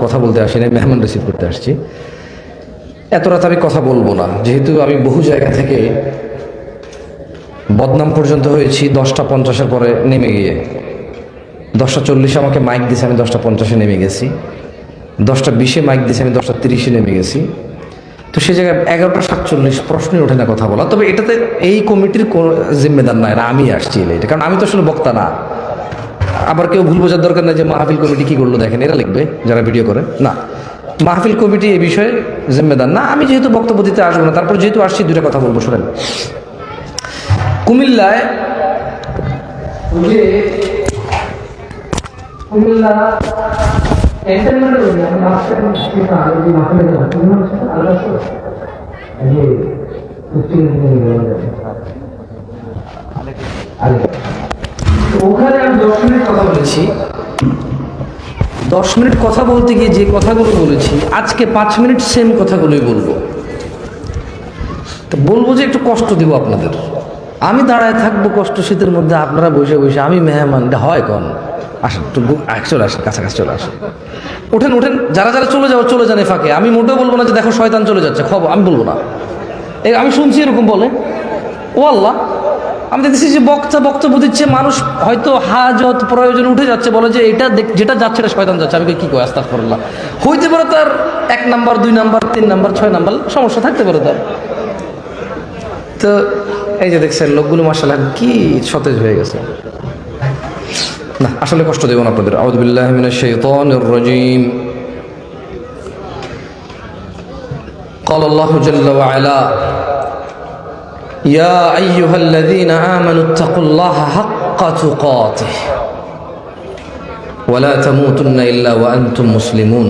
কথা বলতে আসি না, মেহমান রিসিভ করতে আসছি। এত রাত আমি কথা বলবো না, যেহেতু আমি বহু জায়গা থেকে বদনাম পর্যন্ত হয়েছি 10টা 50-এর পরে নেমে গিয়ে। 10টা 40-এ আমাকে মাইক দিয়েছে, আমি 10টা 50-এ নেমে গেছি। 10টা 20-এ মাইক দিয়েছে, আমি 10টা 30-এ নেমে গেছি। তো সেই জায়গায় 11টা 47 প্রশ্নই ওঠে না কথা বলা। তবে এটাতে এই কমিটির কোনো জিম্মেদার না, এরা আমি আসছি এটা, কারণ আমি তো আসলে বক্তা না। আবার কেউ ভুল বোঝার দরকার নাই যে মাহফিল কমিটি কি করলো দেখেন, এরা লিখবে যারা ভিডিও করে না। মাহফিল কমিটি এই বিষয়ে জিম্মেদার না। আমি যেহেতু বক্তব্য দিতে আসবো না, তারপর যেহেতু আসছি দুইটা কথা বলবো। শোনেন, কুমিল্লায় ওখানে আমি 10 মিনিট কথা বলেছি। 10 মিনিট কথা বলতে গিয়ে যে কথাগুলো বলেছি, আজকে 5 মিনিট সেম কথাগুলোই বলবো। তো বলবো যে একটু কষ্ট দিব আপনাদের। আমি দাঁড়ায় থাকবো কষ্ট শীতের মধ্যে, আপনারা বসে বসে, আমি মেহমান, হয় কন আসেন, চলে আসেন, কাছাকাছি চলে আসেন, ওঠেন ওঠেন, যারা যারা চলে যাবো চলে যান। ফাঁকে আমি মোটেও বলবো না যে দেখো শয়তান চলে যাচ্ছে, খবর আমি বলবো না। আমি শুনছি এরকম বলে, ও আল্লাহ, আমি দেখতেছি যে বক্তব্য দিচ্ছে, মানুষ হয়তো হাজত প্রয়োজন উঠে যাচ্ছে, বলে যে এটা যেটা যাচ্ছে এটা শয়তান যাচ্ছে। আমি কি কই, আস্তাগফিরুল্লাহ। হইতে পারে তার 1 নাম্বার 2 নাম্বার 3 নাম্বার 6 নাম্বার সমস্যা থাকতে পারে তার। তো এই যে দেখছেন লোকগুলো মাশাআল্লাহ কি সতেজ হয়ে গেছে। না, আসলে কষ্ট দেব না আপনাদের। আউযু বিল্লাহি মিনাশ শাইতানির রাজীম। قال الله جل وعلا يا أيها الذين آمنوا اتقوا الله حق تقاته ولا تموتن إلا وأنتم مسلمون।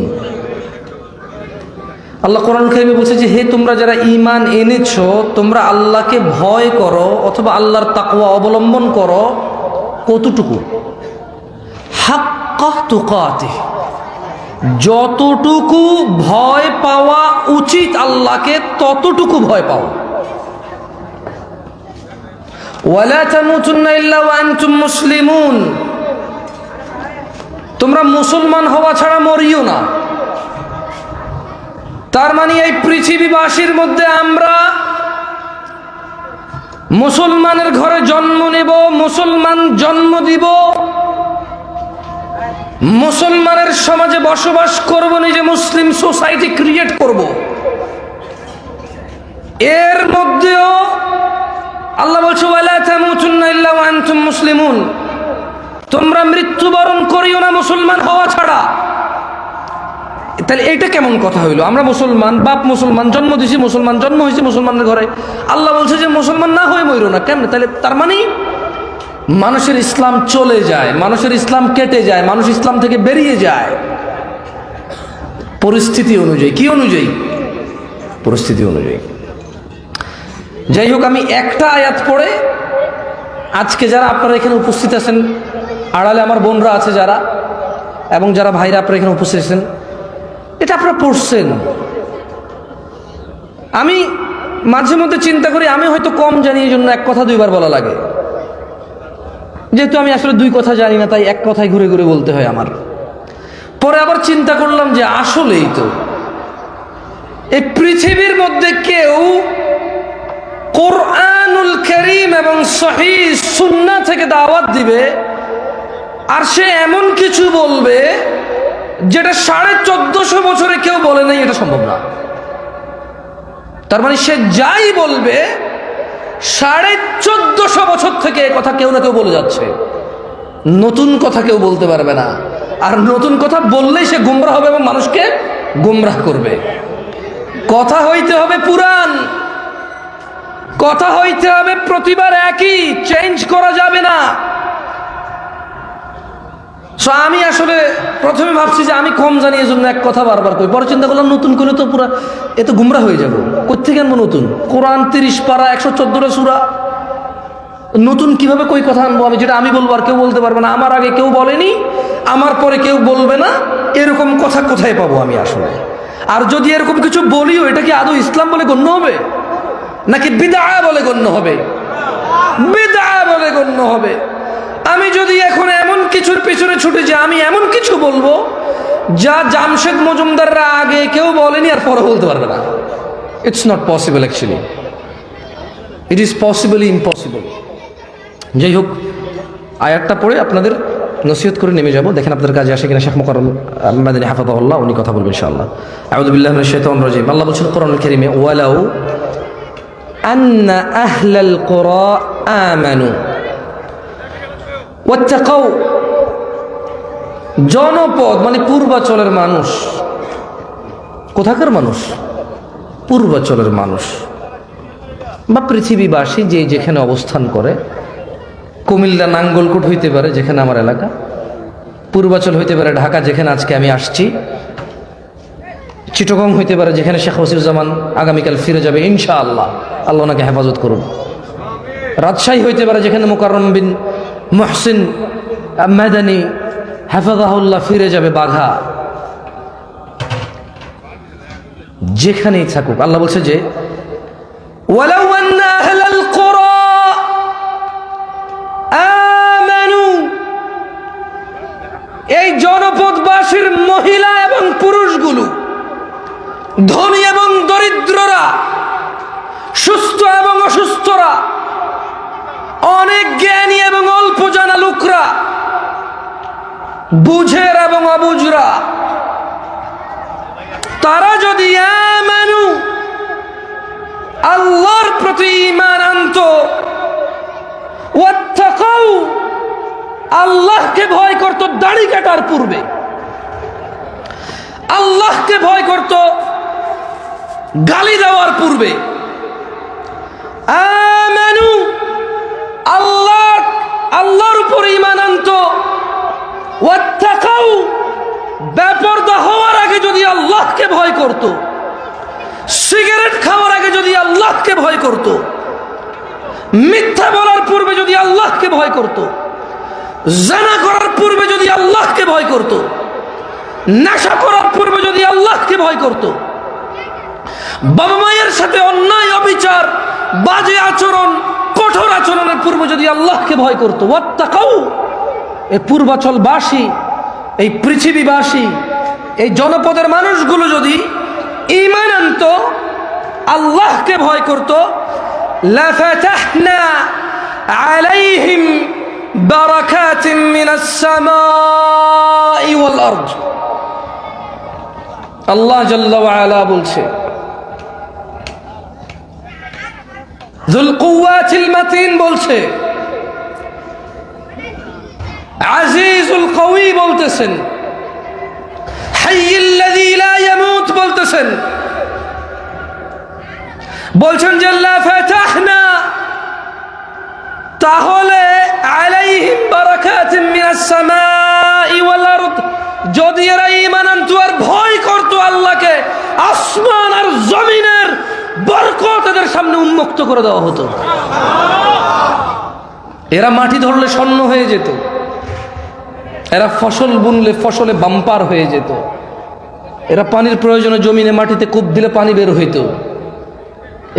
আল্লাহ কোরআন কারিমে বলছে যে হে তোমরা যারা ঈমান এনেছো, তোমরা আল্লাহকে ভয় করো অথবা আল্লাহর তাকওয়া অবলম্বন করো। কতটুকু? হাক্কা তুকাতিহ, যতটুকু ভয় পাওয়া উচিত আল্লাহকে ততটুকু ভয় পাও। ওয়ালা তামুতুন্না ইল্লা ওয়া আনতুম মুসলিমুন, তোমরা মুসলমান হওয়া ছাড়া মরিও না। তার মানে এই পৃথিবীবাসীর মধ্যে আমরা মুসলমানের ঘরে জন্ম নেব, মুসলমান জন্ম দিব, মুসলমানের সমাজে বসবাস করব, নিজে মুসলিম সোসাইটি ক্রিয়েট করব। এর মধ্যেও আল্লাহ বলছে ওয়ালা তামুতুন্না ইল্লা ওয়া আনতুম মুসলিমুন, তোমরা মৃত্যুবরণ করিও না মুসলমান হওয়া ছাড়া। তাহলে এইটা কেমন কথা হইলো? আমরা মুসলমান, বাপ মুসলমান, জন্ম দিছি মুসলমান, জন্ম হয়েছে মুসলমানের ঘরে, আল্লাহ বলছে যে মুসলমান না হয়ে মইরো না। কেমন? তাহলে তার মানে মানুষের ইসলাম চলে যায়, মানুষের ইসলাম কেটে যায়, মানুষ ইসলাম থেকে বেরিয়ে যায় পরিস্থিতি অনুযায়ী। কি অনুযায়ী? পরিস্থিতি অনুযায়ী। যাই হোক, আমি একটা আয়াত পড়ে আজকে যারা আপনারা এখানে উপস্থিত আছেন, আড়ালে আমার বোনরা আছে যারা, এবং যারা ভাইরা আপনারা এখানে উপস্থিত আছেন, এটা আপনারা পড়ছেন। আমি মাঝে মধ্যে চিন্তা করি আমি হয়তো কম জানি, এই জন্য এক কথা 2 বার বলা লাগে। যেহেতু আমি আসলে 2 কথা জানি না, তাই এক কথাই ঘুরে ঘুরে বলতে হয় আমার। পরে আবার চিন্তা করলাম যে আসলেই তো এই পৃথিবীর মধ্যে কেউ কোরআনুল কারীম এবং সহিহ সুন্নাহ থেকে দাওয়াত দিবে, আর সে এমন কিছু বলবে যেটা 1450 বছরে কেউ বলে নাই, এটা সম্ভব না। তার মানে সে যাই বলবে 1450 বছর থেকে কথা কেউ না কেউ বলে যাচ্ছে। নতুন কথা কেউ বলতে পারবে না, আর নতুন কথা বললেই সে গুমরাহ হবে এবং মানুষকে গুমরাহ করবে। কথা হইতে হবে পুরান, কথা হইতে হবে প্রতিবার একই, চেঞ্জ করা যাবে না। আমি আসলে প্রথমে ভাবছি যে আমি কম জানি, এই জন্য এক কথা বারবার কই। পরে চিন্তা করলাম নতুন করে তো পুরা এত গুমরা হয়ে যাবো। কোথেকে আনবো নতুন? কোরআন 30 পারা, 114টা সূরা, নতুন কিভাবে কই কথা আনবো আমি, যেটা আমি বলবো আর কেউ বলতে পারবে না, আমার আগে কেউ বলেনি, আমার পরে কেউ বলবে না, এরকম কথা কোথায় পাবো আমি আসলে? আর যদি এরকম কিছু বলিও, এটা কি আদৌ ইসলাম বলে গণ্য হবে নাকি বিদআ বলে গণ্য হবে? বিদআ বলে গণ্য হবে। আমি যদি এখন এমন কিছুর পেছনে ছুটে যাই, আমি এমন কিছু বলবো যা জামশেদ মজুমদাররা আগে কেউ বলেনি আর পরে বলতে পারবে না। It's not possible, actually it is possibly impossible. যাই হোক, আয়াতটা পড়ে আপনাদের নসিহত করে নেমে যাব। দেখেন আপনাদের কাজে আসে কিনা। শেখ মুকাররম মাদানী হাফিজাহুল্লাহ উনি কথা বলবেন ইনশাআল্লাহ। আউযু বিল্লাহি মিনাশ শাইতানির রাজিম। আল্লাহ বলছেন কোরআনুল কারীমে, ওয়ালাউ আন্না আহলাল কুরা আমানু ওয়াত্তাকাউ, জনপদ মানে পূর্বাঞ্চলের মানুষ। কোথাকার মানুষ? পূর্বাঞ্চলের মানুষ বা পৃথিবীবাসী যে যেখানে অবস্থান করে। কুমিল্লা নাঙ্গলকোট হইতে পারে যেখানে আমার এলাকা, পূর্বাঞ্চল হইতে পারে ঢাকা যেখানে আজকে আমি আসছি, চিটগং হইতে পারে যেখানে শেখ ওসিউজ্জামান আগামীকাল ফিরে যাবে ইনশাআল্লাহ, আল্লাহ ওনাকে হেফাজত করুন। রাজশাহী হইতে পারে যেখানে মুকাররম বিন মুহসিন মাদানী হাফিজাহুল্লাহ ফিরে যাবে বাঘা। যেখানেই থাকুক, আল্লাহ বলছে যে ওয়ালাউ আন্না আহলাল কুরা আমানু, এই জনপদবাসীর মহিলা এবং পুরুষগুলো, ধনী এবং দরিদ্ররা, সুস্থ এবং অসুস্থরা, অনেক জ্ঞানী এবং অল্প জানা লোকরা, বুঝের এবং অবুঝরা, তারা যদি আমানু, আল্লাহর প্রতি ঈমান আনত, ওয়াত্তাকাউ, আল্লাহকে ভয় করত দাড়ি কাটার পূর্বে, আল্লাহকে ভয় করত গালি দেওয়ার পূর্বে, আমানু, আল্লাহর উপর ঈমান আনত, ওয়াত্তাকাউ, বেপরদা হওয়ার আগে যদি আল্লাহকে ভয় করত, সিগারেট খাওয়ার আগে যদি আল্লাহকে ভয় করত, মিথ্যা বলার পূর্বে যদি আল্লাহকে ভয় করত, জিনা করার পূর্বে যদি আল্লাহকে ভয় করত, নেশা করার পূর্বে যদি আল্লাহকে ভয় করত, বাবা মায়ের সাথে অন্যায় অবিচার বাজে আচরণ কঠোর আচরণের পূর্বে যদি আল্লাহকে ভয় করত, ওয়াত্তাকাউ, এই পূর্বাচলবাসী, এই পৃথিবীবাসী, এই জনপদের মানুষগুলো যদি ঈমান আনত, আল্লাহকে ভয় করত, লাফাতাহনা আলাইহিম বারাকাতিন মিনাস সামাই ওয়াল আরদ। আল্লাহ জাল্লা ওয়া আলা বলছে, যুল কুওয়াতিল মাতিন বলছে, আজিজুল কওয়ি বলতেছেন, হাইয়ুল্লাযী লা ইয়ামুত বলতেছেন, বলছেন যে লাফাতাহনা, তাহলে আলাইহিম বারাকাতিন মিনাস সামাই ওয়াল আরদ, যদি এরা ঈমান আনত আর ভয় করত আল্লাহকে, আসমান আর জমিনের বরকত এদের সামনে উন্মুক্ত করে দেওয়া হতো। এরা মাটি ধরলে স্বর্ণ হয়ে যেত, এরা ফসল বুনলে ফসলে বাম্পার হয়ে যেত, এরা পানির প্রয়োজনে জমিনে মাটিতে কূপ দিলে পানি বের হইত,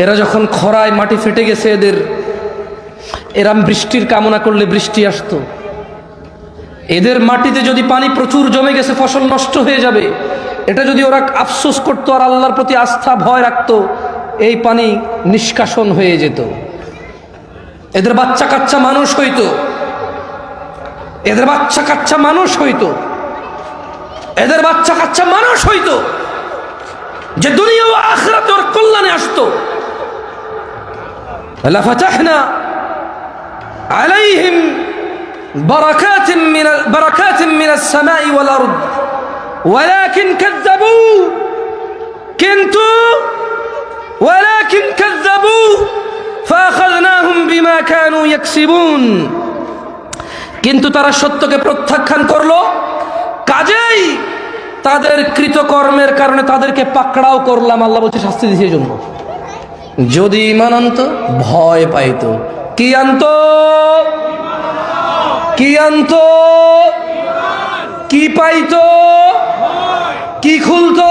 এরা যখন খরায় মাটি ফেটে গেছে এরা বৃষ্টির কামনা করলে বৃষ্টি আসতো, এদের মাটিতে যদি পানি প্রচুর জমে গেছে ফসল নষ্ট হয়ে যাবে, এটা যদি ওরা আফসোস করতো আর আল্লাহর প্রতি আস্থা ভয় রাখতো, এই পানি নিষ্কাশন হয়ে যেত, এদের বাচ্চা কাচ্চা মানুষ হইতো, এদের বাচ্চা কাচ্চা মানুষ হইতো, এদের বাচ্চা কাচ্চা মানুষ হইতো, যে দুনিয়া ও আখিরাতে ওর কল্যাণে আসতো। লাফাতাহনা আলাইহিম বারাকাতিন মিনাস সামাই ওয়াল আরদ ওয়ালাকিন কাযযাবু, কিন্তু ওয়ালাকিন কাযযাবু ফাআখাযনাহুম বিমা কানু ইয়াকসিবুন, কিন্তু তারা সত্যকে প্রত্যাখ্যান করলো, কাজেই তাদের কৃতকর্মের কারণে তাদেরকে পাকড়াও করলাম। আল্লাহ বলছে শাস্তি দিছে জন্য। যদি ঈমান আনত, ভয় পাইত, কি আনত? কি আনত? কি পাইত? কি খুলতো?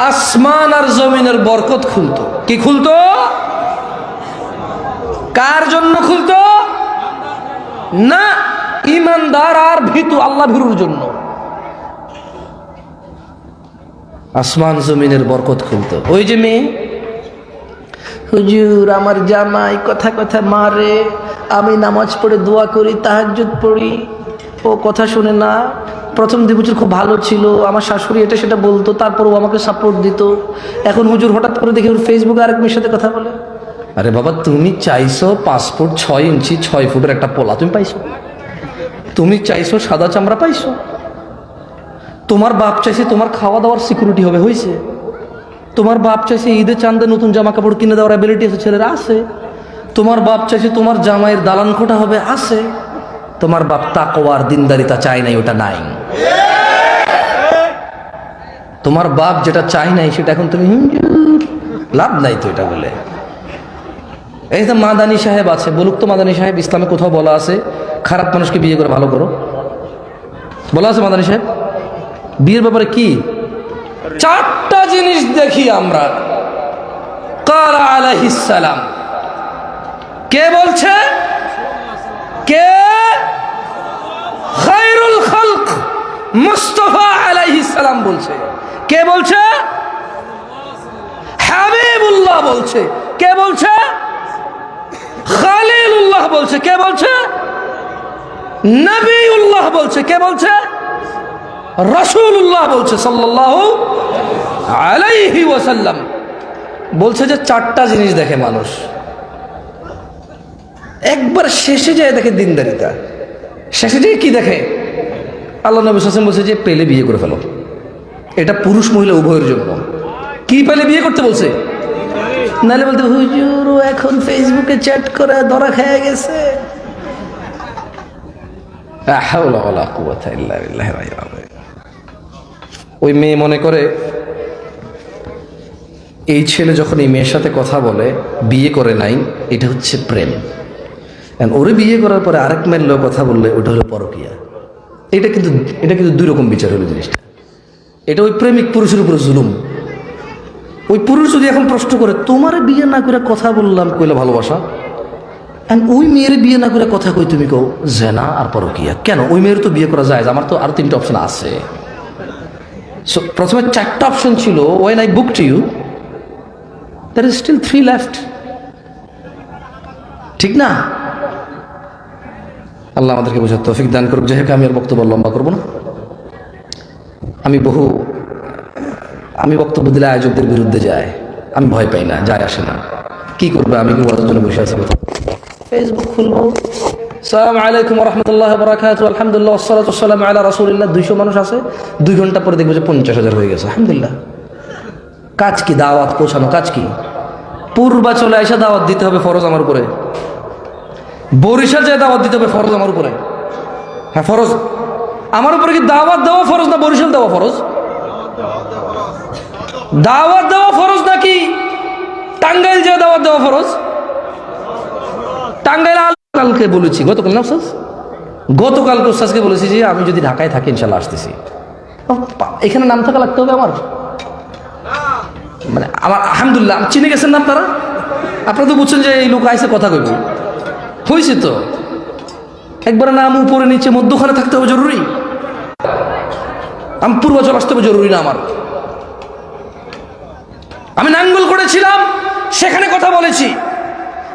আসমান আর জমিনের বরকত খুলতো। কি খুলতো? কার জন্য খুলতো? না, ইমানদার আর ভীতু, আল্লাহ ভীরুর জন্য। আসমান জমিনের বরকত খুলতো। ওই যে মেয়ে, হুজুর আমার জামাই কথা কথা মারে, আমি নামাজ পড়ে দোয়া করি, তাহাজ্জুদ পড়ি, ও কথা শুনে না। প্রথম 2 বছর খুব ভালো ছিল, আমার শাশুড়ি এটা সেটা বলতো, তারপরও আমাকে সাপোর্ট দিত। এখন হুজুর হঠাৎ করে দেখি ওর ফেসবুকে আরেক মেয়ের সাথে কথা বলে। আরে বাবা, তুমি চাইছো 5 ফুট 6 ইঞ্চি 6 ফুটের একটা পোলা তুমি পাইছো? তুমি চাইছো সাদা চামড়া পাইছো? তোমার বাপ চাইছে তোমার খাওয়া দাওয়ার সিকিউরিটি হবে, হয়েছে? তোমার বাপ চাইছে ঈদে চাঁদে নতুন জামা কাপড় কিনে দেওয়ার অ্যাবিলিটি আছে, ছেলেরা আছে। তোমার বাপ চাইছে তোমার জামাইয়ের দালান খোটা হবে, আছে। তোমার বাপ তাকওয়ার দিনদারিতা চাই নাই, ওটা নাই। তোমার বাপ যেটা চাই নাই সেটা এখন তুমি লাভ নাই তো এটা বলে। এই তো মাদানী সাহেব আছে, বলুক তো মাদানী সাহেব ইসলামে কোথাও বলা আছে খারাপ মানুষকে বিয়ে করে ভালো করো? বলা আছে মাদানী সাহেব? বিয়ের ব্যাপারে কি 4টা জিনিস দেখি আমরা। ক্বাল আলাইহিস সালাম, কে বলছে? কে? খায়রুল খালক মুস্তাফা আলাইহিস সালাম বলছে। কে বলছে? হাবিবুল্লাহ বলছে। কে বলছে? খালিলুল্লাহ বলছে। কে বলছে? নবীউল্লাহ বলছে। কে বলছে? রাসূলুল্লাহ বলছে সাল্লাল্লাহু আলাইহি ওয়াসাল্লাম। বলছে যে 4টা জিনিস দেখে মানুষ, একবার শেষে যায় দেখে দিনদারিতা। শেষে যায় কি দেখে? আল্লাহ নবী সাল্লাল্লাহু আলাইহি ওয়াসাল্লাম বলছে যে পেলে বিয়ে করে ফেলো। এটা পুরুষ মহিলা উভয়ের জন্য। কি পেলে বিয়ে করতে বলছে? নাহলে বলতে হুজুর এখন ফেসবুকে চ্যাট করে ধরা খেয়ে গেছে। লা হাওলা ওয়ালা কুওয়াতা ইল্লা বিল্লাহিল আলিয়্যিল আযীম। ওই মেয়ে মনে করে এই ছেলে যখন এই মেয়ের সাথে কথা বলে, বিয়ে করে নাই, এটা হচ্ছে প্রেম। ওরে বিয়ে করার পরে আরেক মেয়ের লোক কথা বললে ওটা হলো পরকীয়া। এটা কিন্তু 2 রকম বিচার হলো জিনিসটা। এটা ওই প্রেমিক পুরুষের উপরে জুলুম। ওই পুরুষ যদি এখন প্রশ্ন করে তোমার বিয়ে না করে কথা বললাম, কইলে ভালোবাসা, ওই মেয়ের বিয়ে না করে কথা কই তুমি কও জেনা আর পরকীয়া। কেন? ওই মেয়ের তো বিয়ে করা যায়, আমার তো আরো 3টা অপশন আছে। সো প্রথমে 4টা অপশন ছিল, when I booked you there is still 3 left, ঠিক না? আল্লাহ আমাদেরকে বোঝার তৌফিক দান করুক। যাই হোক, আমি আর বক্তব্য লম্বা করবো না। আমি বক্তব্য দিলে আয়োজকদের বিরুদ্ধে যায়, আমি ভয় পাই না, যায় আসে না। কি করবে? আমি কি ওদের জন্য বসে আছি? ফেসবুক খুলবো, আসসালামু আলাইকুম ওয়া রাহমাতুল্লাহি ওয়া বারাকাতুহু, আলহামদুলিল্লাহ ওয়াসসালাতু ওয়াসসালামু আলা রাসূলিল্লাহ। 200 মানুষ আছে, 2 ঘন্টা পরে দেখবো যে 50,000 হয়ে গেছে। আলহামদুলিল্লাহ। কাজ কি? দাওয়াত পৌঁছানো। কাজ কি? পূর্বাচলে এসে দাওয়াত দিতে হবে, ফরজ আমার উপরে। বরিশাল যায় দাওয়াত দিতে হবে, ফরজ আমার উপরে। হ্যাঁ ফরজ আমার উপরে। কি দাওয়াত দেওয়া ফরজ না বরিশাল দেওয়া ফরজ? দাওয়াত দেওয়া ফরজ নাকি টাঙ্গাইল যায় দাওয়াত দেওয়া ফরজ? টাঙ্গাইল কালকে বলেছি, গতকাল না উস্তাদ, গতকালকে উস্তাদকে বলেছি যে আমি যদি ঢাকায় থাকি ইনশাল্লাহ আসতেছি। এখানে নাম থাকা লাগতে হবে আমার, মানে আমার আলহামদুলিল্লাহ। চিনে গেছেন না আপনারা? আপনারা তো বুঝছেন যে এই লোক আইসে কথা কইব, হয়েছে তো। একবার নাম উপরে নিচে মধ্যখানে থাকতে হবে জরুরি? আমি পূর্বাচল আসতে হবে জরুরি না আমার? আমি নাঙ্গল করেছিলাম, সেখানে কথা বলেছি।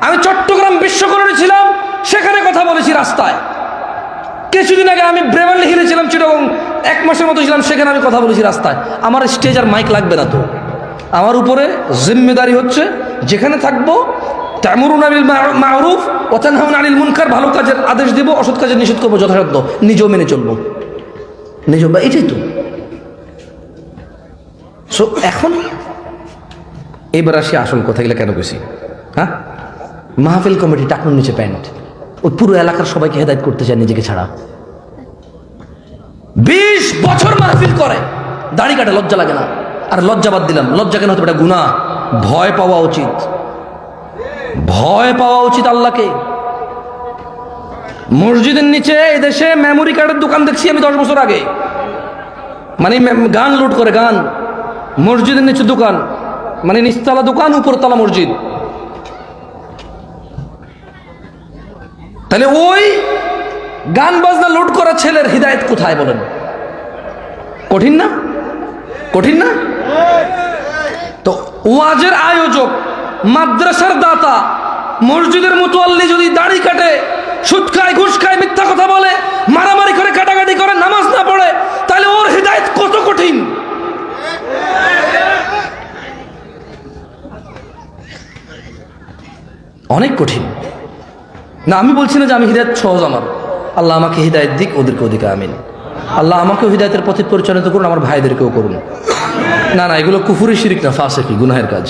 আমি চট্টগ্রাম বিশ্বকরণে ছিলাম, সেখানে কথা বলেছি রাস্তায়। কিছুদিন আগে আমি ব্রেভারলি হিলে ছিলাম, চিটাগং 1 মাসের মতো ছিলাম, সেখানে আমি কথা বলেছি রাস্তায়। আমার স্টেজ আর মাইক লাগবে না তো। আমার উপরে জিম্মেদারি হচ্ছে যেখানে থাকবো তা'মুরুনা বিল মা'রুফ ওয়া তানহাউনা আনিল মুনকার, ভালো কাজের আদেশ দেব, অসৎ কাজের নিষেধ করবো যথাসাধ্য, নিজেও মেনে চলবো। নিজেও, এটাই তো। সো এখন এবার আসি আসল কথা। গেলে কেন গেছি? হ্যাঁ, মাহফিল কমিটি টাকুর নিচে প্যান্ট, ওই পুরো এলাকার সবাইকে হেদায়েত করতে চায় নিজেকে ছাড়া। 20 বছর মাহফিল করে, দাড়ি কাটে, লজ্জা লাগে না? আর লজ্জা বাদ দিলাম, লজ্জা কেন হতে পারে? গুনাহ। ভয় পাওয়া উচিত, ভয় পাওয়া উচিত আল্লাহকে। মসজিদের নিচে এই দেশে মেমোরি কার্ডের দোকান দেখছি আমি 10 বছর আগে, মানে গান লুট করে, গান। মসজিদের নিচে দোকান, মানে নিচতলা দোকান, উপরতলা মসজিদ। তাহলে ওই গান বাজনা লোড করা ছেলের হিদায়েত কোথায় বলেন? কঠিন না? কঠিন না? তো ওয়াজের আয়োজক, মাদ্রাসার দাতা, মসজিদের মুতোয়াল্লি যদি দাড়ি কাটে, সুদ খায়, ঘুষ খায়, মিথ্যা কথা বলে, মারামারি করে, কাটাকাটি করে, নামাজ না পড়ে, তাহলে ওর হিদায়েত কত কঠিন। অনেক কঠিন না। আমি বলছি না যে আমি হিদায়েত সহজ, আমার আল্লাহ আমাকে হিদায়েত দিক, ওদেরকে ওদিকে আমিন। আল্লাহ আমাকেও হিদায়েতের পথে পরিচালিত করুন, আমার ভাইদেরকেও করুন। না না, এগুলো কুফরি, শিরিক না, ফাসিকি, গুনাহের কাজ।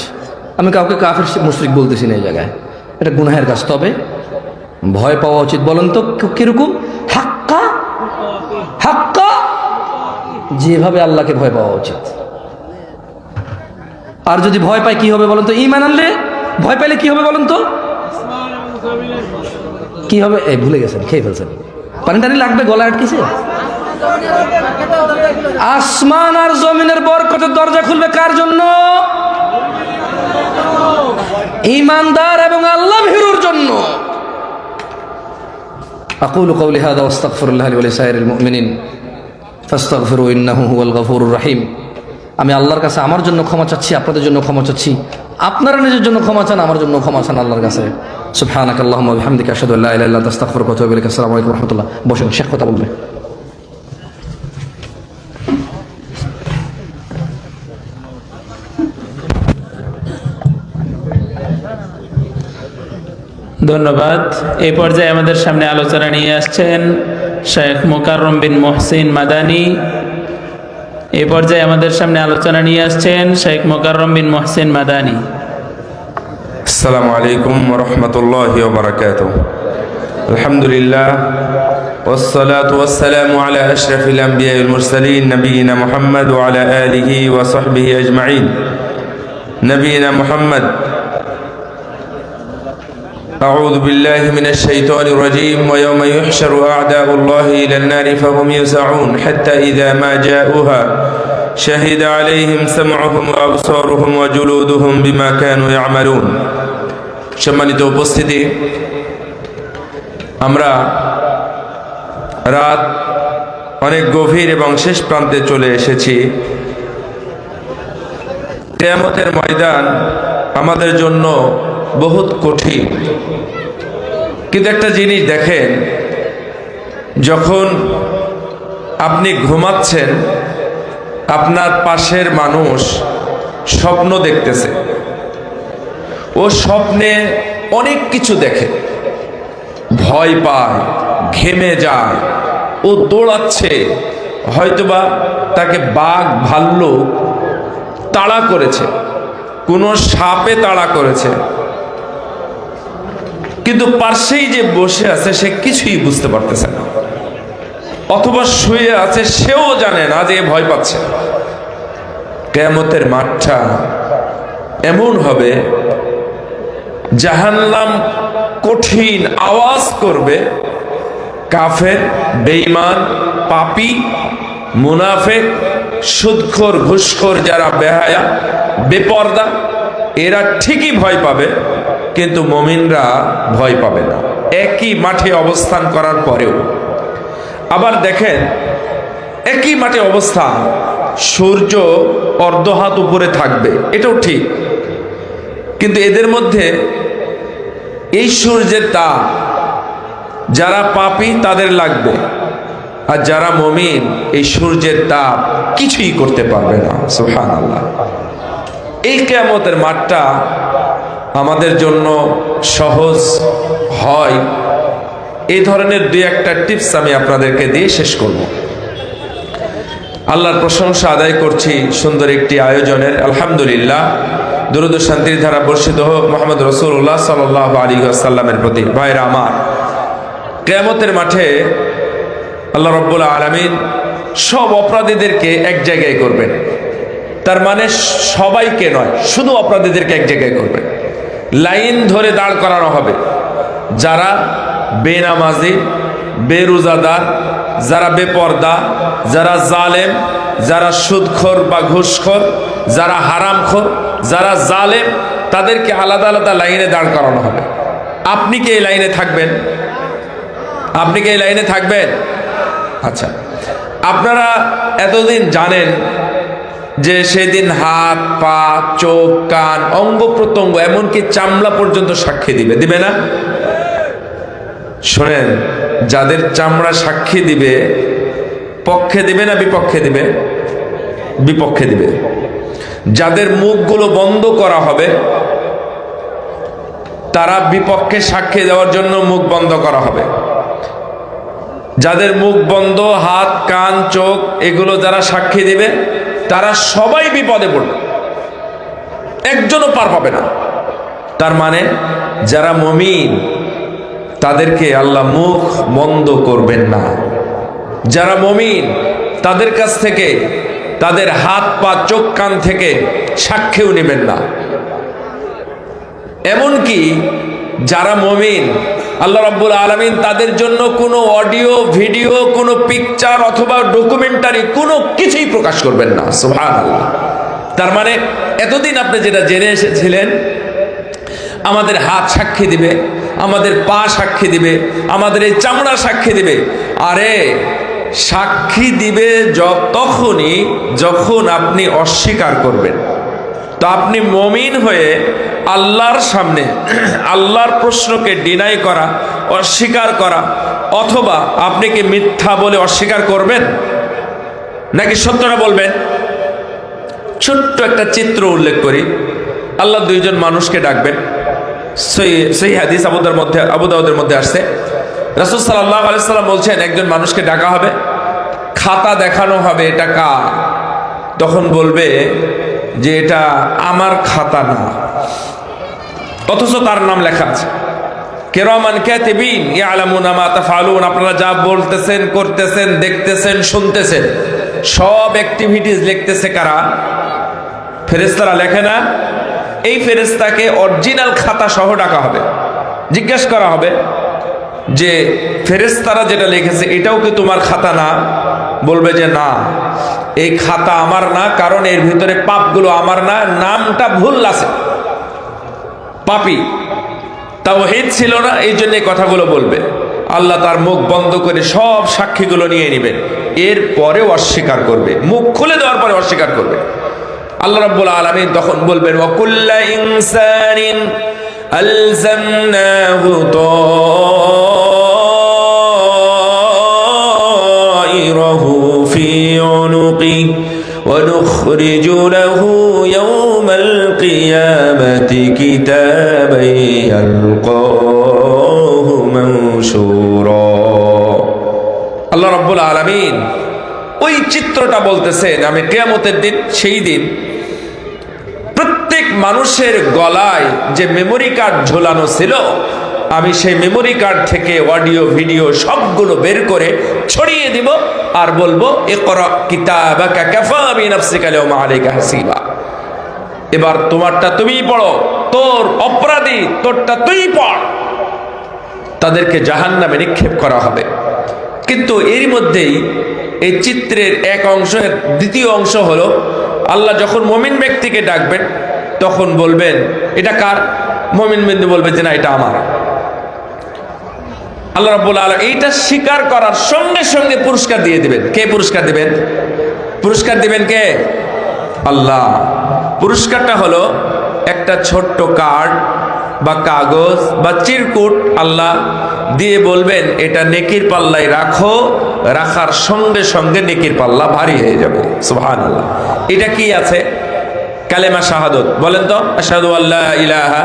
আমি কাউকে কাফের মুশরিক বলতেছি না এই জায়গায়, এটা গুনাহের কাজ। তবে ভয় পাওয়া উচিত। বলেন তো কিরকম? হাক্কা হাক্কা, যেভাবে আল্লাহকে ভয় পাওয়া উচিত। আর যদি ভয় পায় কি হবে বলেন তো? ঈমান আনলে ভয় পাইলে কি হবে বলেন তো? কি হবে? এই ভুলে গেছেন, খেয়ে ফেলছেন, পানি টানি লাগবে, গলা আটকেছে। আসমান আর জমিনের বরকতের দরজা খুলবে কার জন্য? ঈমানদার এবং আল্লাহ ভীরুর জন্য। আকুলু কওলি হাযা ওয়াস্তাগফিরুল্লাহ লি ওয়া লিসাইরিল মুমিনিন ফাস্তাগফিরু ইন্নাহু হুয়াল গফুরুর রহিম। আমি আল্লাহর কাছে আমার জন্য ক্ষমা চাচ্ছি, আপনাদের জন্য ক্ষমা চাচ্ছি, আপনারা নিজের জন্য ক্ষমা চান, আমার জন্য ক্ষমা চান আল্লাহর কাছে। সুবহানাকাল্লাহুম্মা ওয়া বিহামদিকা আশহাদু আল্লা ইলাহা ইল্লা আনতা আস্তাগফিরুকা ওয়া আতুবু ইলাইক। আসসালামু আলাইকুম ওয়া রাহমাতুল্লাহ। বসেন, শেখ কথা বলবে। ধন্যবাদ। এই পর্যায়ে আমাদের সামনে আলোচনা নিয়ে আসছেন শেখ মোকাররম বিন মুহসিন মাদানী। এই পর্যায়ে আমাদের সামনে আলোচনা নিয়ে আসছেন শেখ মোকাররম বিন মুহসিন মাদানী। আসসালামু আলাইকুম ওয়া রাহমাতুল্লাহি ওয়া বারাকাতুহু। আলহামদুলিল্লাহ ওয়াসসালাতু ওয়াসসালামু আলা আশরাফিল আমবিয়া ওয়াল মুরসালিন নবিয়িনা মুহাম্মদ ওয়া আলা আলিহি ওয়া সাহবিহি আজমাইন। নবিয়িনা মুহাম্মদ أعوذ بالله من الشيطان الرجيم ويوم يحشر أعداء الله إلى النار فهم يوزعون حتى إذا ما جاءوها شهد عليهم سمعهم وأبصارهم وجلودهم بما كانوا يعملون। সম্মানিত উপস্থিতি, আমরা রাত অনেক গভীর এবং শেষ প্রান্তে চলে এসেছি। কিয়ামতের ময়দান আমাদের জন্য বহুত কঠিন, কিন্তু একটা জিনিস দেখেন, যখন আপনি ঘুমাচ্ছেন আপনার পাশের মানুষ স্বপ্ন দেখতেছে, ও স্বপ্নে অনেক কিছু দেখে, ভয় পায়, ঘেমে যায়, ও দৌড়াচ্ছে, হয়তোবা তাকে বাঘ ভাল্লুক তাড়া করেছে, কোনো সাপে তাড়া করেছে, কিন্তু পাশেই যে বসে আছে সে কিছুই বুঝতে পারতেছে না, অথবা শুয়ে আছে সেও জানে না যে ভয় পাচ্ছে। কিয়ামতের মাঠটা এমন হবে, জাহান্নাম কঠিন আওয়াজ করবে, কাফের, বেঈমান, পাপী, মুনাফিক, সুদখোর, ঘুষখোর, যারা বেহায়া, বেপরদা, এরা ঠিকই ভয় পাবে, কিন্তু মুমিনরা ভয় পাবে না, একই মাঠে অবস্থান করার পরেও। আবার দেখেন, একই মাঠে অবস্থান, সূর্য অর্ধ হাত উপরে থাকবে, এটাও ঠিক, কিন্তু এদের মধ্যে এই সূর্যের তাপ যারা পাপী তাদের লাগবে, আর যারা মুমিন এই সূর্যের তাপ কিছুই করতে পারবে না। সুবহানাল্লাহ। এই কিয়ামতের মাঠটা আমাদের জন্য সহজ হয়, এই ধরনের দুই একটা টিপস আমি আপনাদেরকে দিয়ে শেষ করব। আল্লাহর প্রশংসা আদায় করছি সুন্দর একটি আয়োজনের। আলহামদুলিল্লাহ। দরুদ ও শান্তির ধারা বর্ষিত হোক মুহাম্মদ রাসূলুল্লাহ সাল্লাল্লাহু আলাইহি ওয়াসাল্লামের প্রতি। ভাইরা আমার, কিয়ামতের মাঠে আল্লাহ রাব্বুল আলামিন সব অপরাধীদেরকে এক জায়গায় করবেন। তার মানে সবাইকে নয়, শুধু অপরাধীদেরকে এক জায়গায় করবেন। লাইন ধরে দাঁড় করানো হবে। যারা বেনামাজি, বেরোজাদার, যারা বেপর্দা, যারা জালেম, যারা সুদখোর বা ঘুষখোর, যারা হারামখোর, যারা জালেম, তাদেরকে আলাদা আলাদা লাইনে দাঁড় করানো হবে। আপনি কি এই লাইনে থাকবেন? আপনি কি এই লাইনে থাকবেন? আচ্ছা, আপনারা এতদিন জানেন যে সেদিন হাত, পা, চোখ, কান, অঙ্গ প্রত্যঙ্গ এমনকি চামড়া পর্যন্ত সাক্ষী দিবে না? শোনেন, যাদের চামড়া সাক্ষী দিবে, পক্ষে দিবে না বিপক্ষে দিবে? বিপক্ষে দিবে। যাদের মুখগুলো বন্ধ করা হবে, তারা বিপক্ষে সাক্ষী দেওয়ার জন্য মুখ বন্ধ করা হবে। যাদের মুখ বন্ধ, হাত, কান, চোখ এগুলো যারা সাক্ষী দিবে, তারা সবাই বিপদে পড়বে, একজনও পার পাবে না। তার মানে যারা মুমিন তাদেরকে আল্লাহ মুখ বন্ধ করবেন না। যারা মুমিন তাদের কাছ থেকে, তাদের হাত, পা, চোখ, কান থেকে সাক্ষীও নেবেন না। এমনকি যারা মুমিন, আল্লাহ রাব্বুল আলামিন তাদের জন্য কোনো অডিও, ভিডিও, কোনো পিকচার অথবা ডকুমেন্টারি কোনো কিছুই প্রকাশ করবেন না। সুবহানাল্লাহ। তার মানে এতদিন আপনি যেটা জেনে এসেছিলেন, আমাদের হাত সাক্ষী দিবে, আমাদের পা সাক্ষী দিবে, আমাদের এই চামড়া সাক্ষী দিবে। আরে সাক্ষী দিবে তখনই যখন আপনি অস্বীকার করবেন। তো আপনি মুমিন হয়ে আল্লাহর সামনে আল্লাহর প্রশ্নকে ডিনাই করা, অস্বীকার করা, অথবা আপনি কি মিথ্যা বলে অস্বীকার করবেন নাকি সত্যটা বলবেন? ছোট্ট একটা চিত্র উল্লেখ করি। আল্লাহ দুইজন মানুষকে ডাকবেন। সেই হাদিস আবু দাউদের মধ্যে আসছে। রাসূল সাল্লাল্লাহু আলাইহি সাল্লাম বলছেন, একজন মানুষকে ডাকা হবে, খাতা দেখানো হবে, এটা কার? তখন বলবে যে এটা আমার খাতা না, অথচ তার নাম লেখা আছে। কিরামান কাতিবিন ইয়ালামুনা মা তাফআলুন। আপনারা যা বলতেছেন, করতেছেন, দেখতেছেন, শুনতেছেন, সব অ্যাক্টিভিটিস লিখতেছে কারা? ফেরেশতারা লেখে না? এই ফেরেশতাকে অরিজিনাল খাতা সহ ডাকা হবে, জিজ্ঞেস করা হবে যে ফেরেশতারা যেটা লিখেছে এটাও কি তোমার খাতা না? বলবে যে না, এই খাতা আমার না, কারণ এর ভিতরে পাপগুলো আমার না, নামটা ভুল আছে, পাপী, তাওহীদ ছিল না, এই জন্য এই কথাগুলো বলবে। আল্লাহ তার মুখ বন্ধ করে সব সাক্ষীগুলো নিয়ে নেবেন, এর পরেও অস্বীকার করবে, মুখ খুলে দেওয়ার পরে অস্বীকার করবে। আল্লাহ রাব্বুল আলামিন তখন বলবেন, ওয়া কুল্লা ইনসানিন আলজামনাহু তায়রাহু ফি উনুকি ওয়া নুখরিজু লাহু ইয়াওমাল কিয়ামাতি কিতাবান ইয়ালকাহু মানশুরা। আল্লাহ রাব্বুল আলামিন ওই চিত্রটা বলতেছেন, আমি কিয়ামতের দিন, সেই দিন প্রত্যেক মানুষের গলায় যে মেমোরি কার্ড ঝোলানো ছিল, আমি সেই মেমোরি কার্ড থেকে অডিও, ভিডিও সবগুলো বের করে ছড়িয়ে দিব আর বলবো, ইকরা কিতাবাকা কাফা বিনাফসিকা আল-ইয়াওমা আলাইকা হাসিবা। এবার তোমারটা তুমিই পড়ো, তোর অপরাধী তোরটা তুই পড়। তাদেরকে জাহান্নামে নিক্ষেপ করা হবে। কিন্তু এর মধ্যেই এই চিত্রের এক অংশের দ্বিতীয় অংশ হলো, আল্লাহ যখন মুমিন ব্যক্তিকে ডাকবেন তখন বলবেন এটা কার? মুমিন ব্যক্তি বলবে যে না, এটা আমার। আল্লাহ রাব্বুল আলামিন এইটা স্বীকার করার সঙ্গে সঙ্গে পুরস্কার দিয়ে দিবেন। কে পুরস্কার দিবেন? পুরস্কার দিবেন কে? আল্লাহ। পুরস্কারটা হলো একটা ছোট্ট কার্ড বা কাগজ বা চিরকুট আল্লাহ দিয়ে বলবেন, এটা নেকির পাল্লায় রাখো, রাখার সঙ্গে সঙ্গে নেকির পাল্লা ভারী হয়ে যাবে। সুবহানাল্লাহ। এটা কি আছে? কালেমা শাহাদত। বলেন তো, আশহাদু আল্লা ইলাহা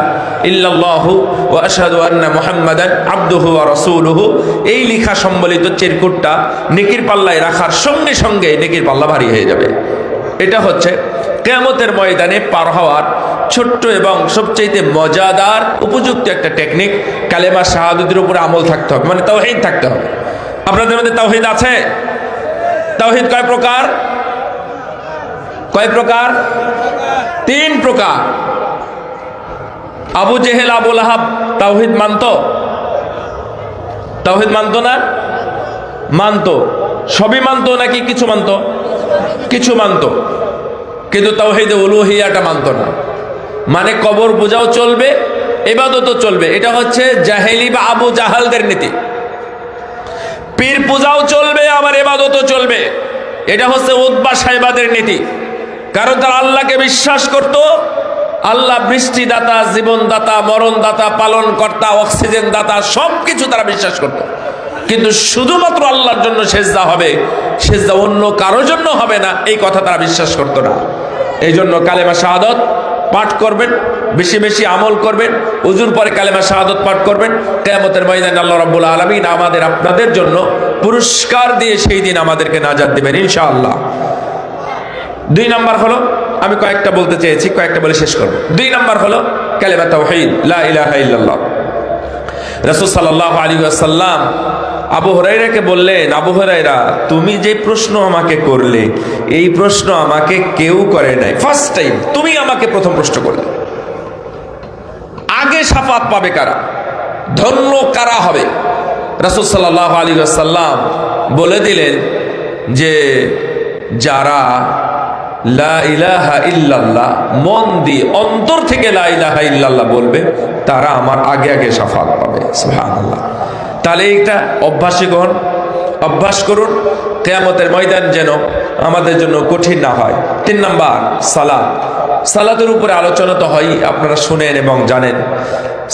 ইল্লাল্লাহু ওয়া আশহাদু আন্না মুহাম্মাদান আবদুহু ওয়া রাসূলুহু। এই লেখা সম্বলিত চিরকুটটা নেকির পাল্লায় রাখার সঙ্গে সঙ্গে নেকির পাল্লা ভারী হয়ে যাবে। এটা হচ্ছে কিয়ামতের ময়দানে পার হওয়ার ছোট্ট এবং সবচেয়ে মজাদার উপযুক্ত একটা টেকনিক। কালেমা শাহাদতের উপরে আমল থাকতে হবে, মানে তাওহীদ থাকতে হবে। আপনাদের মধ্যে তাওহীদ আছে? তাওহীদ কয় প্রকার? কয় প্রকার? 3 প্রকার। আবু জেহেল, আবু লাহাব তাওহীদ মানতো? তাওহীদ মানতো না? মানতো। সবই মানতো নাকি কিছু মানতো? কিছু মানতো, কিন্তু তাওহীদে উলুহিয়াটা মানতো না। মানে কবর পূজাও চলবে, ইবাদতও চলবে। এটা হচ্ছে জাহেলি বা আবু জাহালদের নীতি। পীর পূজাও চলবে, আবার ইবাদতও চলবে। এটা হচ্ছে উতবা সাহেবাদের নীতি। কারণ তারা আল্লাহকে বিশ্বাস করত। আল্লাহ বৃষ্টিদাতা, জীবনদাতা, মরণদাতা, পালনকর্তা, অক্সিজেন দাতা, সবকিছু তারা বিশ্বাস করত। কিন্তু শুধুমাত্র আল্লাহর জন্য সেজদা হবে, সেজদা অন্য কারোর জন্য হবে না, এই কথা তারা বিশ্বাস করত না। এই জন্য কালেমা শাহাদত পাঠ করবেন, বেশি বেশি আমল করবেন, ওযুর পরে কালেমা শাহাদত পাঠ করবেন। কিয়ামতের ময়দানে আল্লাহ রাব্বুল আলামিন আমাদের আপনাদের জন্য পুরস্কার দিয়ে সেই দিন আমাদেরকে নাজাত দিবেন ইনশাআল্লাহ। 2 নাম্বার হলো, আমি কয়েকটা বলতে চেয়েছি, কয়েকটা বলে শেষ করব। 2 নাম্বার হলো কালেমা তাওহীদ, লা ইলাহা ইল্লাল্লাহ। রাসূল সাল্লাল্লাহু আলাইহি ওয়াসাল্লাম আবু হুরায়রাকে বললেন, আবু হুরায়রা, তুমি যে প্রশ্ন আমাকে করলে, এই প্রশ্ন আমাকে কেউ করে নাই, ফার্স্ট টাইম তুমি আমাকে প্রথম প্রশ্ন করলে। আগে শাফাত পাবে কারা, ধন্য কারা হবে? রাসূল সাল্লাল্লাহু আলাইহি ওয়াসাল্লাম বলে দিলেন যে যারা লা ইলাহা ইল্লাল্লাহ মন দিয়ে অন্তর থেকে লা ইলাহা ইল্লাল্লাহ বলবে, তারা আমার আগে আগে শাফাত পাবে। সুবহানাল্লাহ। তাহলে এইটা অভ্যাসে গ্রহণ, অভ্যাস করুন, কিয়ামতের ময়দান যেন আমাদের জন্য কঠিন না হয়। 3 নাম্বার সালাত। সালাতের উপরে আলোচনা তো হয়, আপনারা শুনেন এবং জানেন।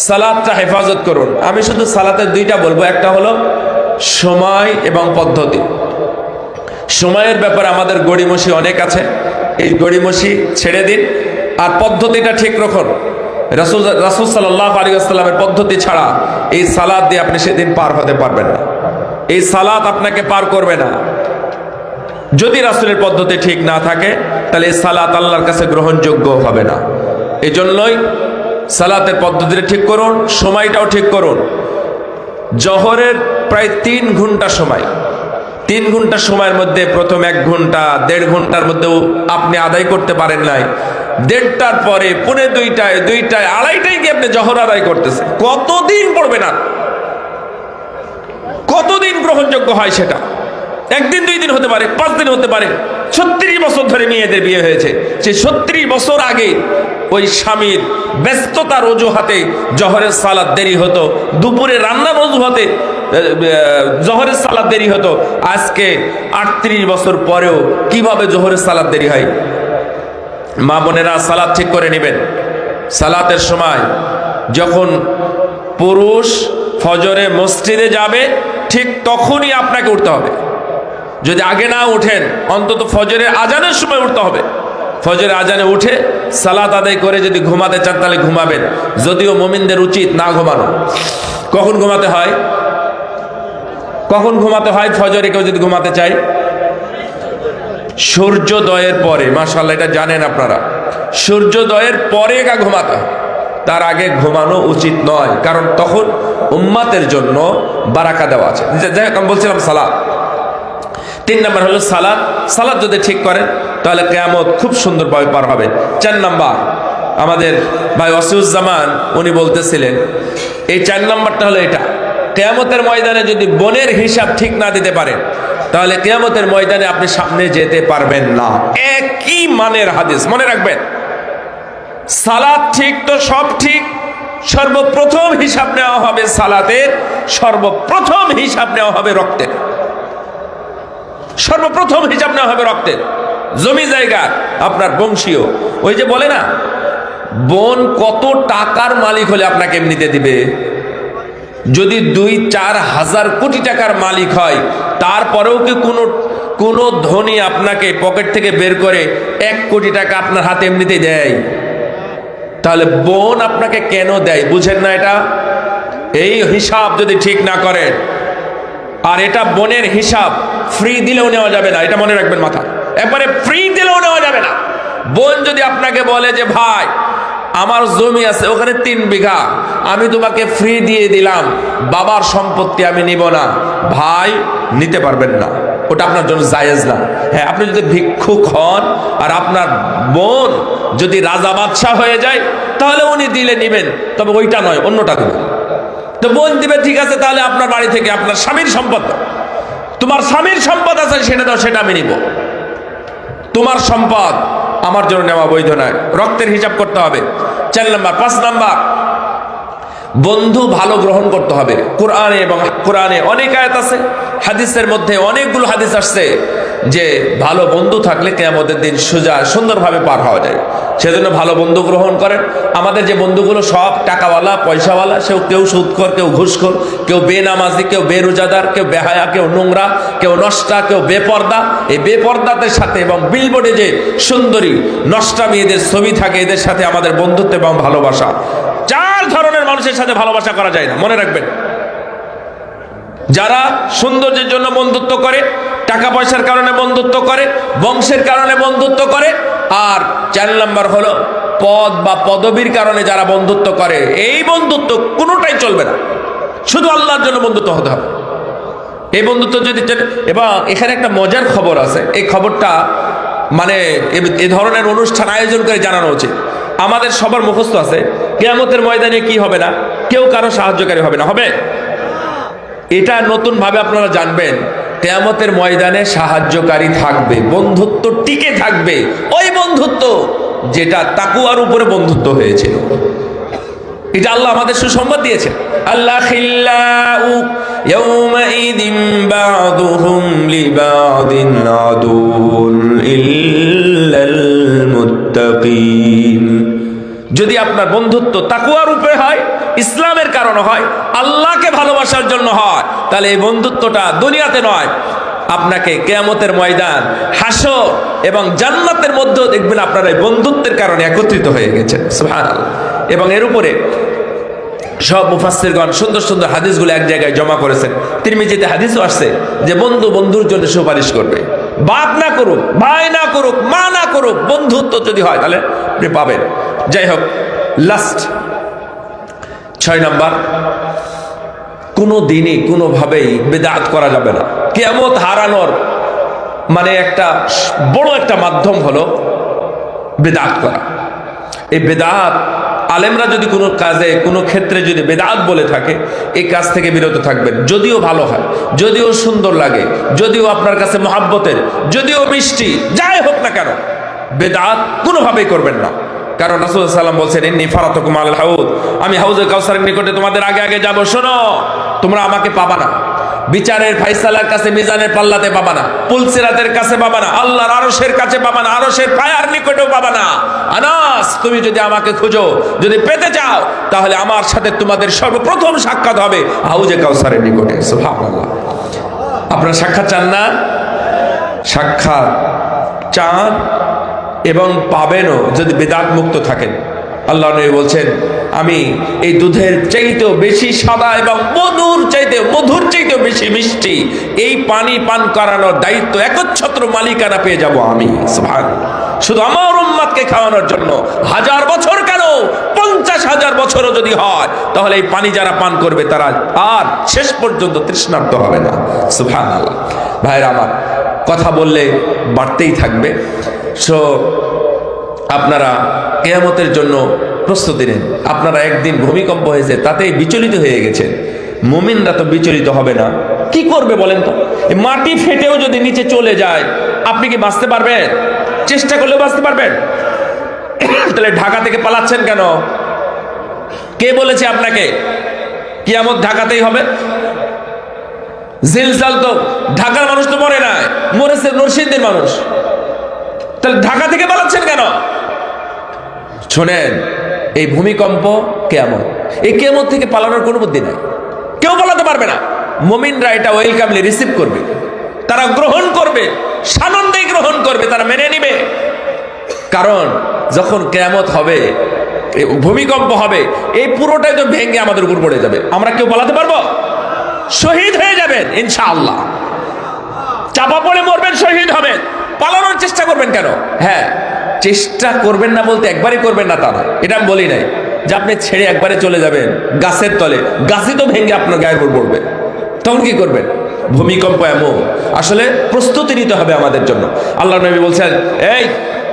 সালাতটা হেফাজত করুন। আমি শুধু সালাতের 2টা বলবো, একটা হলো সময় এবং পদ্ধতি। সময়ের ব্যাপারে আমাদের গড়িমসি অনেক আছে, এই গড়িমসি ছেড়ে দিন, আর পদ্ধতিটা ঠিক রাখুন। রাসূল সাল্লাল্লাহু আলাইহি ওয়াসাল্লামের পদ্ধতি ছাড়া এই সালাত দিয়ে আপনি সেদিন পার হতে পারবেন না। এই সালাত আপনাকে পার করবে না। যদি রাসূলের পদ্ধতি ঠিক না থাকে, তাহলে এই সালাত আল্লাহর কাছে গ্রহণযোগ্য হবে না। এই জন্যই সালাতের পদ্ধতিটা ঠিক করুন, সময়টাও ঠিক করুন। জোহরের প্রায় 3 ঘন্টা সময়, 3 ঘন্টা সময়ের মধ্যে প্রথম 1 ঘন্টা 1.5 ঘন্টার মধ্যেও আপনি আদায় করতে পারেন নাই, 1:30টার পরে 2:45, 2:00, 2:30টায় গিয়ে আপনি জোহর আদায় করতেছেন, কতদিন পড়বেন? আর কতদিন গ্রহণযোগ্য হয় সেটা? 1 দিন 2 দিন হতে পারে, 5 দিন হতে পারে। 36 বছর ধরে মেয়েদের বিয়ে হয়েছে, সেই 36 বছর আগে ওই স্বামীর ব্যস্ততার অজুহাতে জোহরের সালাত দেরি হতো, দুপুরে রান্নার অজুহাতে জোহরের সালাত দেরি হতো। আজকে 38 বছর পরেও কিভাবে জোহরের সালাত দেরি হয়? মা বোনেরা, সালাত ঠিক করে নেবেন। সালাতের সময় যখন পুরুষ ফজরে মসজিদে যাবে, ঠিক তখনই আপনাকে উঠতে হবে। যদি আগে না উঠেন, অন্তত ফজরের আজানের সময় উঠতে হবে। ফজরের আজানে উঠে সালাত আদায় করে যদি ঘুমাতে চান তাহলে ঘুমাবেন, যদিও মুমিনদের উচিত না ঘুমানো। কখন ঘুমাতে হয়? কখন ঘুমাতে হয়? ফজরে কেউ যদি ঘুমাতে চায়, সূর্যোদয়ের পরে। মাশাআল্লাহ, এটা জানেন আপনারা, সূর্যোদয়ের পরে ঘুমাতে হয়, তার আগে ঘুমানো উচিত নয়, কারণ তখন উম্মাতের জন্য বারাকা দেওয়া আছে। যাই হোক, আমি বলছিলাম সালাত। 3 নাম্বার হলো সালাত। সালাত যদি ঠিক করেন তাহলে কিয়ামত খুব সুন্দরভাবে পার হবে। 4 নাম্বার, আমাদের ভাই ওয়াসিউজ্জামান উনি বলতেছিলেন, এই 4 নাম্বারটা হলো এটা, কিয়ামতের ময়দানে যদি বোনের হিসাব ঠিক না দিতে পারেন, তাহলে কিয়ামতের ময়দানে আপনি সামনে যেতে পারবেন না। একই মানের হাদিস, মনে রাখবেন। সালাত ঠিক তো সব ঠিক, সর্বপ্রথম হিসাব নেওয়া হবে সালাতের, সর্বপ্রথম হিসাব নেওয়া হবে রক্তের, সর্বপ্রথম হিসাব নেওয়া হবে রক্তের। জমি জায়গা আপনার বংশীয়, ওই যে বলে না, বোন কত টাকার মালিক হলে আপনাকে এমনিতে দিবে? যদি 2-4 হাজার কোটি টাকার মালিক হয়, তারপরেও কি কোনো ধনী আপনাকে পকেট থেকে বের করে 1 কোটি টাকা আপনার হাতে এমনিতে দেয়? তাহলে বোন আপনাকে কেন দেয়? বুঝেন না এটা? এই হিসাব যদি ঠিক না করেন, আর এটা বোনের হিসাব ফ্রি দিলেও নেওয়া যাবে না, এটা মনে রাখবেন মাথা, একবারে ফ্রি দিলেও নেওয়া যাবে না। বোন যদি আপনাকে বলে যে ভাই আমার জমি আছে ওখানে 3 বিঘা, আমি তোমাকে ফ্রি দিয়ে দিলাম, বাবার সম্পত্তি আমি নিব না, ভাই নিতে পারবেন না, ওটা আপনার জন্য জায়েজ না। হ্যাঁ, আপনি যদি ভিক্ষুক হন আর আপনার বোন যদি রাজা বাদশাহ হয়ে যায়, তাহলে উনি দিলে নিবেন, তবে ওইটা নয়, অন্যটা দিবেন। তো বোন দিবে, ঠিক আছে, তাহলে আপনার বাড়ি থেকে আপনার স্বামীর সম্পদ, তোমার স্বামীর সম্পদ আছে সেটা দাও, সেটা আমি নিব। তোমার সম্পদ আমার জন্য নেওয়া বৈধ নয়, রক্তের হিসাব করতে হবে। 4 নাম্বার। 5 নাম্বার, বন্ধু ভালো গ্রহণ করতে হবে। কোরআনে এবং কোরআনে অনেক আয়াত আছে, হাদিসের মধ্যে অনেকগুলো হাদিস আসছে যে ভালো বন্ধু থাকলে কিয়ামতের দিন সোজা সুন্দরভাবে পার হওয়া যায়। সেজন্য ভালো বন্ধু গ্রহণ করেন। আমাদের যে বন্ধুগুলো সব টাকাওয়ালা পয়সাওয়ালা, কেউ সুদখোর, কেউ ঘুষখোর, কেউ বেনামাজি, কেউ বেরোজাদার, কেউ বেহায়া, কেউ নোংরা, কেউ নষ্টা, কেউ বেপর্দা। এই বেপর্দাদের সাথে এবং বিলবোর্ডে যে সুন্দরী নষ্টা মেয়েদের ছবি থাকে, এদের সাথে আমাদের বন্ধুত্ব এবং ভালোবাসা। 4 ধরনের মানুষের সাথে ভালোবাসা করা যায় না, মনে রাখবেন। যারা সৌন্দর্যের জন্য বন্ধুত্ব করে, টাকা পয়সার কারণে বন্ধুত্ব করে, বংশের কারণে বন্ধুত্ব করে, আর 4 নাম্বার হলো পদ বা পদবীর কারণে যারা বন্ধুত্ব করে, এই বন্ধুত্ব কোনোটাই চলবে না। শুধু আল্লাহর জন্য বন্ধুত্ব হতে হবে। এই বন্ধুত্ব যদি, এবং এখানে একটা মজার খবর আছে, এই খবরটা মানে এ ধরনের অনুষ্ঠান আয়োজন করে জানানো উচিত। আমাদের সবার মুখস্থ আছে, কিয়ামতের ময়দানে কি হবে না, কেউ কারো সাহায্যকারী হবে না। হবে? এটা নতুন ভাবে আপনারা জানবেন, কিয়ামতের ময়দানে সাহায্যকারী থাকবে, বন্ধুত্ব টিকে থাকবে। ওই বন্ধুত্ব যেটা তাকওয়ার উপরে বন্ধুত্ব হয়েছিল। এটা আল্লাহ আমাদের সুসংবাদ দিয়েছেন। আল্লাহ খিল্লাউ ইয়াউমাইদিন বা'দুহুম লিবা'দিন আদুন ইল্লাল মুত্তাকিন। যদি আপনার বন্ধুত্ব তাকওয়ার উপরে হয়, ইসলামের কারণে হয়, আল্লাহকে ভালোবাসার জন্য হয়, তাহলে এই বন্ধুত্বটা দুনিয়াতে নয়, আপনাকে কিয়ামতের ময়দান, হাসর এবং জান্নাতের মধ্যেও দেখবেন আপনারা এই বন্ধুত্বের কারণে একত্রিত হয়ে গেছেন। সুবহানাল্লাহ। এবং এর উপরে সব মুফাসসিরগণ সুন্দর সুন্দর হাদিসগুলো এক জায়গায় জমা করেছেন। তিরমিজিতে হাদিসও আসছে যে বন্ধু বন্ধুর জন্য সুপারিশ করবে। বাপ না করুক, ভাই না করুক, মা না করুক, বন্ধুত্ব যদি হয় তাহলে আপনি পাবেন। যাই হোক, লাস্ট 6 নাম্বার, কোনো দিনই কোনোভাবেই বেদাত করা যাবে না। কিয়ামত হারানোর মানে একটা বড় একটা মাধ্যম হলো বেদাত করা। এই বেদাত, আলেমরা যদি কোনো কাজে, কোনো ক্ষেত্রে যদি বেদাত বলে থাকে, এই কাজ থেকে বিরত থাকবেন। যদিও ভালো হয়, যদিও সুন্দর লাগে, যদিও আপনার কাছে মহাব্বতের, যদিও মিষ্টি, যাই হোক না কেন, বেদাত কোনোভাবেই করবেন না। কারণ রাসূল সাল্লাল্লাহু আলাইহি ওয়াসাল্লাম বলছেন, ইন্নী ফারাতুকুম আলাল হাউদ, আমি হাউজে কাউসারের নিকটে তোমাদের আগে আগে যাব। শোনো, তোমরা আমাকে পাবা না বিচারের ফায়সালার কাছে, মিজানের পাল্লাতে পাবা না, পুলসিরাতের কাছে পাবা না, আল্লাহর আরশের কাছে পাবা না, আরশের পায়ার নিকটেও পাবা না। আনাস, তুমি যদি আমাকে খুঁজো, যদি পেতে চাও, তাহলে আমার সাথে তোমাদের সর্বপ্রথম সাক্ষাৎ হবে হাউজে কাউসারের নিকটে। সুবহানাল্লাহ। আপনারা সাক্ষাৎ চান না? সাক্ষাৎ চান এবং পাবেনও যদি বেদাত মুক্ত থাকেন। আল্লাহ নবী বলছেন, আমি এই দুধের চাইতেও বেশি সাদা এবং মধুর চাইতেও বেশি মিষ্টি এই পানি পান করানোর দায়িত্ব একচ্ছত্র মালিকানা পেয়ে যাব আমি। সুবহানাল্লাহ। শুধু আমার উম্মতকে খাওয়ানোর জন্য 1000 বছর কেন, 50,000 বছরও যদি হয়, তাহলে এই পানি যারা পান করবে তারা আর শেষ পর্যন্ত তৃষ্ণার্ত হবে না। সুবহানাল্লাহ। ভাইরা আমার, কথা বললে বাড়তেই থাকবে। সো আপনারা কিয়ামতের জন্য প্রস্তুতি নেন। আপনারা একদিন ভূমিকম্প হয়েছে তাতেই বিচলিত হয়ে গেছেন, মুমিনরা তো বিচলিত হবে না। কি করবে বলেন তো? মাটি ফেটেও যদি নিচে চলে যায়, আপনি কি বাঁচতে পারবেন? চেষ্টা করলেও বাঁচতে পারবেন? তাহলে ঢাকা থেকে পালাচ্ছেন কেন? কে বলেছে আপনাকে কিয়ামত ঢাকাতেই হবে? জিলজাল তো ঢাকার মানুষ তো মরে নাই, মরেছে নরসিংদীর মানুষ। তাহলে ঢাকা থেকে পালাচ্ছেন কেন? শোনেন, এই ভূমিকম্প কিয়ামত, এই কিয়ামত থেকে পালানোর কোনো বুদ্ধি নাই, কেউ পালাতে পারবে না। মুমিনরা এটা ওয়েলকামলি রিসিভ করবে, তারা গ্রহণ করবে, সানন্দে গ্রহণ করবে, তারা মেনে নিবে। কারণ যখন কিয়ামত হবে, ভূমিকম্প হবে, এই পুরোটাই তো ভেঙে আমাদের উপর পড়ে যাবে। আমরা কেউ পালাতে পারবো? শহীদ হয়ে যাবেন ইনশাআল্লাহ, চাপা পড়ে মরবেন, শহীদ হবেন। পালানোর চেষ্টা করবেন কেন? হ্যাঁ, চেষ্টা করবেন না বলতে একবারই করবেন না তা না, এটা আমি বলি নাই যে আপনি ছেড়ে একবারে চলে যাবেন গাছের তলে, গাছই তো ভেঙে আপনার গায়ের উপর পড়বে, তখন কি করবেন? ভূমিকম্প এমন, আসলে প্রস্তুতি নিতে হবে আমাদের জন্য। আল্লাহ নবী বলছেন, এই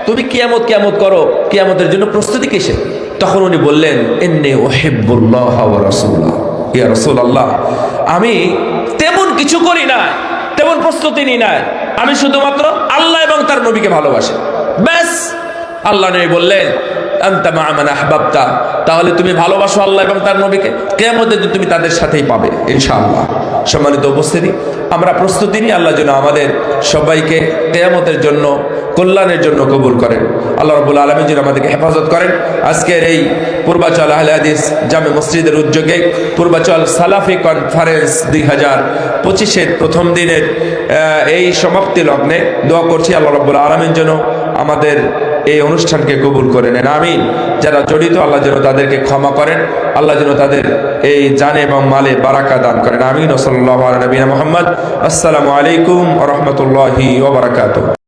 তুমি কিয়ামত করো, কিয়ামতের জন্য প্রস্তুতি কিসে? তখন উনি বললেন, ইন্নী উহিব্বুল্লাহ ওয়া রাসূলাহ, ইয়া রাসূলুল্লাহ, আমি তেমন কিছু করি না, তেমন প্রস্তুতি নিই না, আমি শুধুমাত্র আল্লাহ এবং তার নবীকে ভালোবাসি, ব্যাস। আল্লাহ নবী বললেন, আনতা মা মান আহবাবতা, তাহলে তুমি ভালোবাসো আল্লাহ এবং তার নবীকে, কিয়ামতের দিন তুমি তাদের সাথেই পাবে ইনশাআল্লাহ। সম্মানিত উপস্থিতি, আমরা প্রস্তুতি নিই, আল্লাহ যেন আমাদের সবাইকে কিয়ামতের জন্য, কল্যাণের জন্য কবুল করেন। আল্লাহ রাব্বুল আলামিন যেন আমাদেরকে হেফাজত করেন। আজকের এই পূর্বাচল আহলে হাদিস জামে মসজিদের উদ্যোগে পূর্বাচল সালাফি কনফারেন্স 2025-এর প্রথম দিনের এই সমাপ্তি লগ্নে দোয়া করছি আল্লাহ রাব্বুল আলামিন যেন আমাদের এই অনুষ্ঠানকে কবুল করে নেন, আমিন। যারা জড়িত আল্লাহ যেন তাদেরকে ক্ষমা করেন, আল্লাহ যেন তাদের এই জানে এবং মালে বারাকা দান করেন, আমিন। সাল্লাল্লাহু আলা নবিয়িনা মুহাম্মদ। আসসালামু আলাইকুম ওয়া রাহমাতুল্লাহি ওয়া বারাকাতুহু।